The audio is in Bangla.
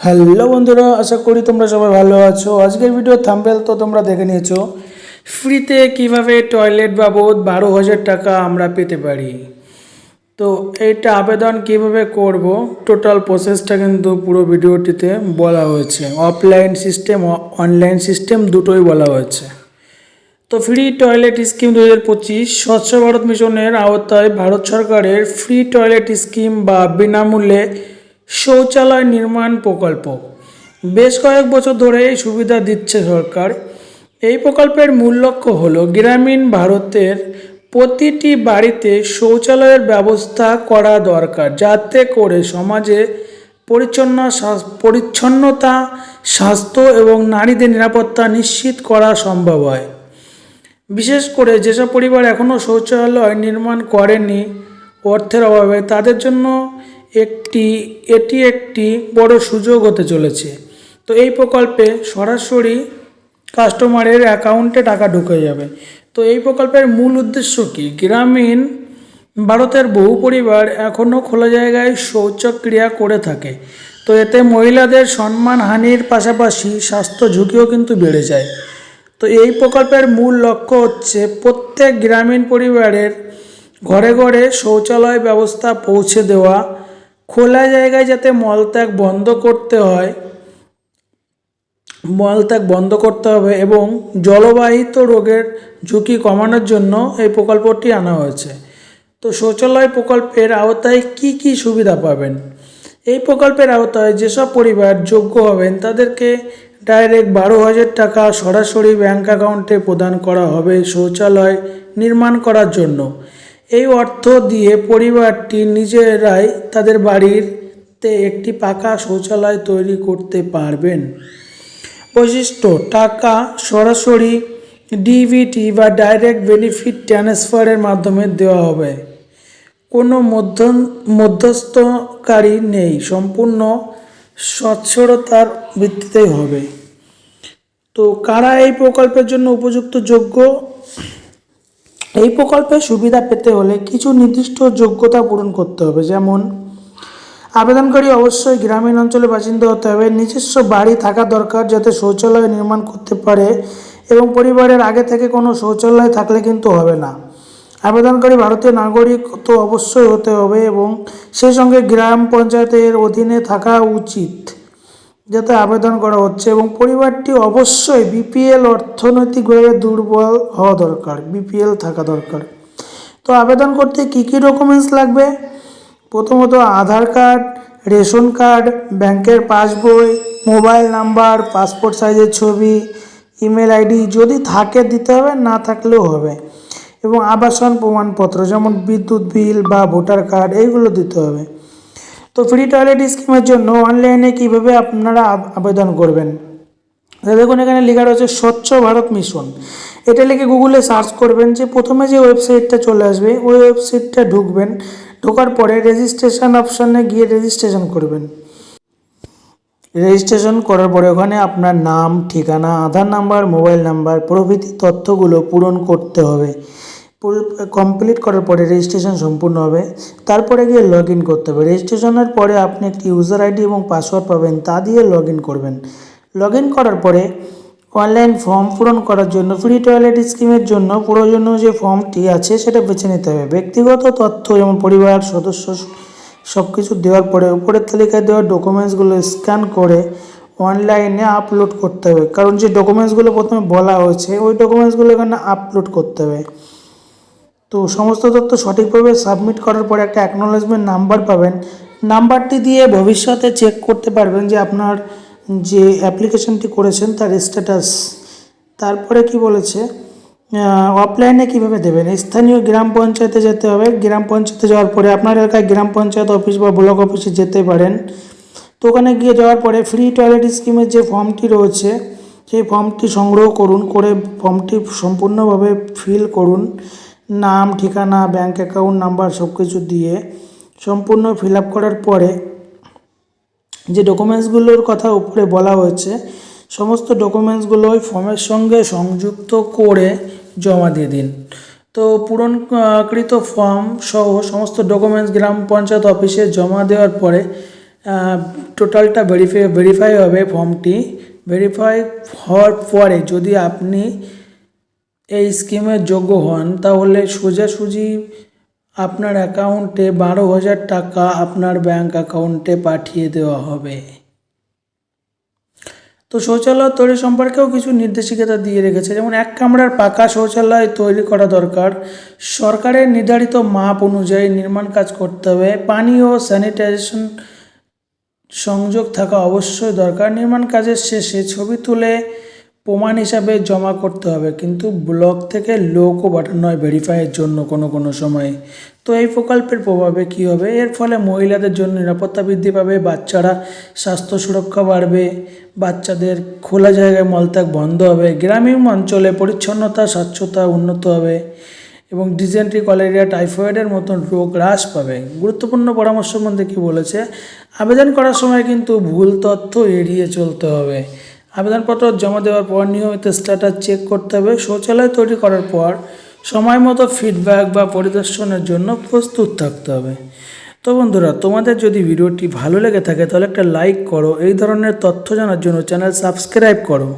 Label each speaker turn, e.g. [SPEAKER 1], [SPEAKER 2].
[SPEAKER 1] হ্যালো বন্ধুরা, আশা করি তোমরা সবাই ভালো আছো। আজকের ভিডিও থাম্বনেল তো তোমরা দেখে নিয়েছো। ফ্রিতে কিভাবে টয়লেট বাবদ 12,000 টাকা আমরা পেতে পারি। তো এইটা আবেদন কিভাবে করব, টোটাল প্রসেসটা কিন্তু পুরো ভিডিওটিতে বলা হয়েছে। অফলাইন সিস্টেম, অনলাইন সিস্টেম দুটোই বলা হয়েছে। তো ফ্রি টয়লেট স্কিম 2025 স্বচ্ছ ভারত মিশনের আওতায় ভারত সরকারের ফ্রি টয়লেট স্কিম বা বিনামূল্যে শৌচালয় নির্মাণ প্রকল্প বেশ কয়েক বছর ধরে এই সুবিধা দিচ্ছে সরকার। এই প্রকল্পের মূল লক্ষ্য হলো গ্রামীণ ভারতের প্রতিটি বাড়িতে শৌচালয়ের ব্যবস্থা করা দরকার, যাতে করে সমাজে পরিচ্ছন্নতা, স্বাস্থ্য এবং নারীদের নিরাপত্তা নিশ্চিত করা সম্ভব হয়। বিশেষ করে যেসব পরিবার এখনও শৌচালয় নির্মাণ করেনি অর্থের অভাবে, তাদের জন্য এটি একটি বড় সুযোগ হতে চলেছে। তো এই প্রকল্পে সরাসরি কাস্টমারের অ্যাকাউন্টে টাকা ঢুকে যাবে। তো এই প্রকল্পের মূল উদ্দেশ্য কি? গ্রামীণ ভারতের বহু পরিবার এখনও খোলা জায়গায় শৌচক্রিয়া করে থাকে। তো এতে মহিলাদের সম্মানহানির পাশাপাশি স্বাস্থ্য ঝুঁকিও কিন্তু বেড়ে যায়। তো এই প্রকল্পের মূল লক্ষ্য হচ্ছে প্রত্যেক গ্রামীণ পরিবারের ঘরে ঘরে শৌচালয় ব্যবস্থা পৌঁছে দেওয়া, খোলা জায়গায় যাতে মলত্যাগ বন্ধ করতে হবে এবং জলবাহিত রোগের ঝুঁকি কমানোর জন্য এই প্রকল্পটি আনা হয়েছে। তো শৌচালয় প্রকল্পের আওতায় কি কি সুবিধা পাবেন? এই প্রকল্পের আওতায় যেসব পরিবার যোগ্য হবেন তাদেরকে ডাইরেক্ট 12,000 টাকা সরাসরি ব্যাংক অ্যাকাউন্টে প্রদান করা হবে শৌচালয় নির্মাণ করার জন্য। এই অর্থ দিয়ে পরিবারটি নিজেরাই তাদের বাড়িতে একটি পাকা শৌচালয় তৈরি করতে পারবেন। বৈশিষ্ট্য: টাকা সরাসরি ডিবিটি বা ডাইরেক্ট বেনিফিট ট্রান্সফারের মাধ্যমে দেওয়া হবে। কোনো মধ্যস্থকারী নেই, সম্পূর্ণ স্বচ্ছতার ভিত্তিতেই হবে। তো কারা এই প্রকল্পের জন্য উপযুক্ত যোগ্য? এই প্রকল্পের সুবিধা পেতে হলে কিছু নির্দিষ্ট যোগ্যতা পূরণ করতে হবে, যেমন আবেদনকারী অবশ্যই গ্রামীণ অঞ্চলে বাসিন্দা হতে হবে, নিজস্ব বাড়ি থাকা দরকার যাতে শৌচালয় নির্মাণ করতে পারে, এবং পরিবারের আগে থেকে কোনো শৌচালয় থাকলে কিন্তু হবে না। আবেদনকারী ভারতীয় নাগরিক তো অবশ্যই হতে হবে এবং সেই সঙ্গে গ্রাম পঞ্চায়েতের অধীনে থাকা উচিত যাতে আবেদন করা হচ্ছে, এবং পরিবারটি অবশ্যই বিপিএল অর্থনৈতিকভাবে দুর্বল হওয়া দরকার, বিপিএল থাকা দরকার। তো আবেদন করতে কী কী ডকুমেন্টস লাগবে? প্রথমত আধার কার্ড, রেশন কার্ড, ব্যাংকের পাসবই, মোবাইল নাম্বার, পাসপোর্ট সাইজের ছবি, ইমেল আইডি যদি থাকে দিতে হবে, না থাকলেও হবে, এবং আবাসন প্রমাণপত্র যেমন বিদ্যুৎ বিল বা ভোটার কার্ড, এইগুলো দিতে হবে। তো ফ্রি টয়লেট স্কিমের জন্য অনলাইনে কিভাবে আপনারা আবেদন করবেন? দেখুন, এখানে লেখা রয়েছে স্বচ্ছ ভারত মিশন। এটা লিখে গুগলে সার্চ করবেন, যে প্রথমে যে ওয়েবসাইটটা চলে আসবে ওই ওয়েবসাইটটা ঢুকবেন। ঢোকার পরে রেজিস্ট্রেশন অপশানে গিয়ে রেজিস্ট্রেশন করবেন। রেজিস্ট্রেশন করার পরে ওখানে আপনার নাম, ঠিকানা, আধার নাম্বার, মোবাইল নাম্বার প্রভৃতি তথ্যগুলো পূরণ করতে হবে। কমপ্লিট করার পরে রেজিস্ট্রেশন সম্পূর্ণ হবে। তারপরে গিয়ে লগ ইন করতে হবে। রেজিস্ট্রেশনের পরে আপনি একটি ইউজার আইডি এবং পাসওয়ার্ড পাবেন, তা দিয়ে লগ ইন করবেন। লগ ইন করার পরে অনলাইন ফর্ম পূরণ করার জন্য ফ্রি টয়লেট স্কিমের জন্য প্রয়োজনীয় যে ফর্মটি আছে সেটা বেছে নিতে হবে। ব্যক্তিগত তথ্য যেমন পরিবার সদস্য সব কিছু দেওয়ার পরে উপরের তালিকায় দেওয়া ডকুমেন্টসগুলো স্ক্যান করে অনলাইনে আপলোড করতে হবে, কারণ যে ডকুমেন্টসগুলো প্রথমে বলা হয়েছে ওই ডকুমেন্টসগুলো এখানে আপলোড করতে হবে। তো সমস্ত তথ্য সঠিকভাবে সাবমিট করার পরে একটা অ্যাকনোলেজমেন্ট নাম্বার পাবেন। নাম্বারটি দিয়ে ভবিষ্যতে চেক করতে পারবেন যে আপনার যে অ্যাপ্লিকেশনটি করেছেন তার স্ট্যাটাস। তারপরে কি বলেছে, অফলাইনে কিভাবে দেবেন? স্থানীয় গ্রাম পঞ্চায়েতে যেতে হবে। গ্রাম পঞ্চায়েতে যাওয়ার পরে আপনার এলাকায় গ্রাম পঞ্চায়েত অফিস বা ব্লক অফিসে যেতে পারেন। তো ওখানে গিয়ে যাওয়ার পরে ফ্রি টয়লেট স্কিমের যে ফর্মটি রয়েছে সেই ফর্মটি সংগ্রহ করুন, করে ফর্মটি সম্পূর্ণভাবে ফিল করুন। নাম, ঠিকানা, ব্যাংক অ্যাকাউন্ট নাম্বার সব কিছু দিয়ে সম্পূর্ণ ফিল আপ করার পরে যে ডকুমেন্টসগুলোর কথা উপরে বলা হয়েছে সমস্ত ডকুমেন্টসগুলো ওই ফর্মের সঙ্গে সংযুক্ত করে জমা দিয়ে দিন। তো পূরণকৃত ফর্ম সহ সমস্ত ডকুমেন্টস গ্রাম পঞ্চায়েত অফিসে জমা দেওয়ার পরে টোটালটা ভেরিফাই হবে ফর্মটি। ভেরিফাই হওয়ার পরে যদি আপনি এই স্কিমের যোগ্য হন তাহলে সোজাসুজি আপনার অ্যাকাউন্টে 12,000 টাকা আপনার ব্যাংক অ্যাকাউন্টে পাঠিয়ে দেওয়া হবে। তো শৌচালয় তৈরি সম্পর্কেও কিছু নির্দেশিকা দিয়ে রেখেছে, যেমন 1 কামরার পাকা শৌচালয় তৈরি করা দরকার। সরকারের নির্ধারিত মাপ অনুযায়ী নির্মাণ কাজ করতে হবে। পানি ও স্যানিটাইজেশন সংযোগ থাকা অবশ্যই দরকার। নির্মাণ কাজের শেষে ছবি তুলে প্রমাণ হিসাবে জমা করতে হবে, কিন্তু ব্লক থেকে লোকও পাঠানো হয় ভেরিফাইয়ের জন্য কোনো সময়। তো এই প্রকল্পের প্রভাবে কী হবে, এর ফলে মহিলাদের জন্য নিরাপত্তা বৃদ্ধি পাবে, বাচ্চারা স্বাস্থ্য সুরক্ষা বাড়বে, বাচ্চাদের খোলা জায়গায় মলত্যাগ বন্ধ হবে, গ্রামীণ অঞ্চলে পরিচ্ছন্নতা স্বচ্ছতা উন্নত হবে এবং ডিসেন্ট্রি, কলেরিয়া, টাইফয়েডের মতন রোগ হ্রাস পাবে। গুরুত্বপূর্ণ পরামর্শের মধ্যে কী বলেছে, আবেদন করার সময় কিন্তু ভুল তথ্য এড়িয়ে চলতে হবে। আবেদনপত্র জমা দেওয়ার পর নিয়মিত স্ট্যাটাস চেক করতে হবে। শৌচালয় তৈরি করার পর সময় মতো ফিডব্যাক বা পরিদর্শনের জন্য প্রস্তুত থাকতে হবে। তো বন্ধুরা, তোমাদের যদি ভিডিওটি ভালো লেগে থাকে তাহলে একটা লাইক করো। এই ধরনের তথ্য জানার জন্য চ্যানেল সাবস্ক্রাইব করো।